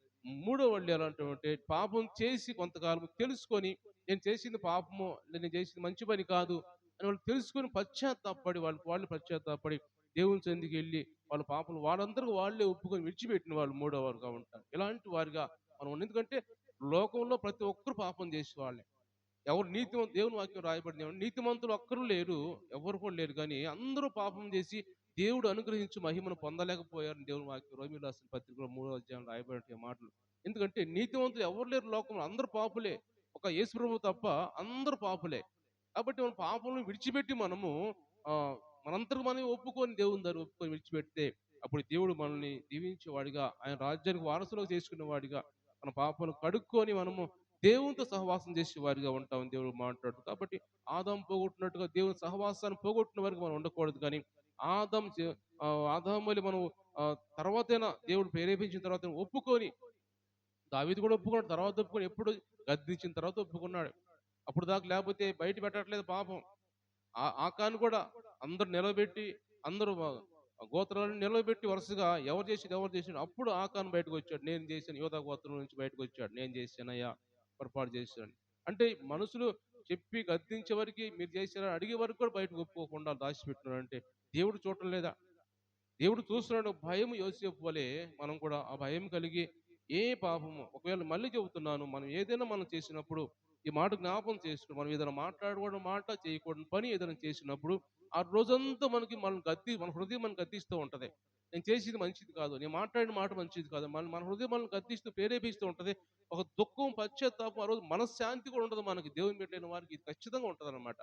మూడో వాళ్ళు ఎలా అంటే పాపం చేసి కొంతకాలం తెలుసుకొని నేను చేసింది పాపము, నేను చేసింది మంచి పని కాదు అని వాళ్ళు తెలుసుకొని పశ్చాత్తాపడి వాళ్ళు పశ్చాత్తాపడి దేవుని చెందికి వెళ్ళి వాళ్ళ పాపలు వాళ్ళందరూ వాళ్ళే ఒప్పుకొని విడిచిపెట్టిన వాళ్ళు మూడో వారుగా ఉంటారు. ఇలాంటి వారిగా మనం ఎందుకంటే లోకంలో ప్రతి ఒక్కరు పాపం చేసే వాళ్ళే. ఎవరు దేవుని వాక్యం రాయబడింది ఏమంటే నీతిమంతులు ఒక్కరు లేరు, ఎవరు కూడా లేరు. కానీ అందరూ పాపం చేసి దేవుడు అనుగ్రహించి మహిమను పొందలేకపోయారని దేవుని వాక్యం రోమీయులకు రాసిన పత్రికలో 3వ అధ్యాయంలో రాయబడిన మాటలు. ఎందుకంటే నీతిమంతులు ఎవరు లేరు లోకంలో, అందరూ పాపులే. ఒక యేసు ప్రభువు తప్ప అందరూ పాపులే. కాబట్టి మన పాపలను విడిచిపెట్టి మనము ఆ మనంతకు మనం ఒప్పుకొని దేవుని దగ్గర ఒప్పుకొని విడిచిపెడితే అప్పుడు దేవుడు మనల్ని దీవించేవాడిగా, ఆయన రాజ్యానికి వారసులుగా చేసుకునే వాడిగా, మన పాపాలు కడుక్కొని మనము దేవునితో సహవాసం చేసే వారిగా ఉంటామని దేవుడు మాట్లాడు. కాబట్టి ఆదాం పోగొట్టినట్టుగా దేవుని సహవాసాన్ని పోగొట్టిన వరకు మనం ఉండకూడదు. కానీ ఆదాం ఆదాం వల్ల మనం తర్వాతైనా దేవుడు ప్రేరేపించిన తర్వాత ఒప్పుకొని, దావీదు కూడా ఒప్పుకున్నాడు. తర్వాత ఒప్పుకొని ఎప్పుడు గద్దించిన తర్వాత ఒప్పుకున్నాడు. అప్పుడు దాకా లేకపోతే బయట పెట్టట్లేదు పాపం. ఆకాను కూడా అందరు నిలబెట్టి, అందరూ గోత్రాలను నిలబెట్టి వరుసగా ఎవరు చేసిండు అప్పుడు ఆకాను బయటకు వచ్చాడు. నేను చేశాను, యోధా గోత్రం నుంచి బయటకు వచ్చాడు. నేను చేశానయ్యా, పొరపాటు చేశాను. అంటే మనుషులు చెప్పి గద్దించే వరకు మీరు చేశారని అడిగే వరకు కూడా బయటకు ఒప్పుకోకుండా దాచిపెట్టినాడు. అంటే దేవుడు చూడటం లేదా? దేవుడు చూస్తున్నాడు. భయం యోసేపు వలె మనం కూడా ఆ భయం కలిగి ఏ పాపము ఒకవేళ మళ్ళీ చెబుతున్నాను, మనం చేసినప్పుడు ఈ మాట జ్ఞాపం చేసుకుని మనం ఏదైనా మాట్లాడకూడని మాట, చేయకూడని పని ఏదైనా చేసినప్పుడు ఆ రోజంతా మన హృదయం మనం గద్దిస్తూ ఉంటది. నేను చేసేది మంచిది కాదు, నేను మాట్లాడిన మాట మంచిది కాదు, మన హృదయం మనం గద్దిస్తూ ప్రేరేపిస్తూ ఉంటది. ఒక దుఃఖం, పశ్చాత్తాపం, ఆ రోజు మనశ్శాంతి కూడా ఉండదు మనకి. దేవుని బిడ్డలైన వారికి ఇది ఖచ్చితంగా ఉంటది అనమాట.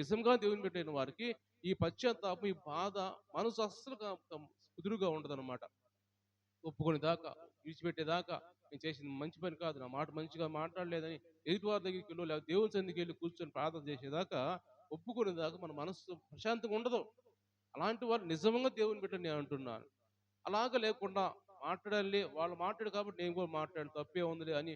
నిజంగా దేవుని బిడ్డలైన వారికి ఈ పశ్చాత్తాపం, ఈ బాధ మనసు అస్సలు కుదురుగా ఉండదన్నమాట. ఒప్పుకొని దాకా, విడిచిపెట్టేదాకా నేను చేసింది మంచి పని కాదు, నా మాట మంచిగా మాట్లాడలేదని ఎదుటి వారి దగ్గరికి వెళ్ళు, లేదా దేవుని సన్నిధికి వెళ్ళి కూర్చొని ప్రార్థన చేసేదాకా, ఒప్పుకునేదాకా మన మనస్సు ప్రశాంతంగా ఉండదు. అలాంటి వారు నిజంగా దేవుని బిడ్డని నేను అంటున్నాను. అలాగ లేకుండా మాట్లాడాలి, వాళ్ళు మాట్లాడు కాబట్టి నేను కూడా మాట్లాడాను, తప్పే ఉందిలే అని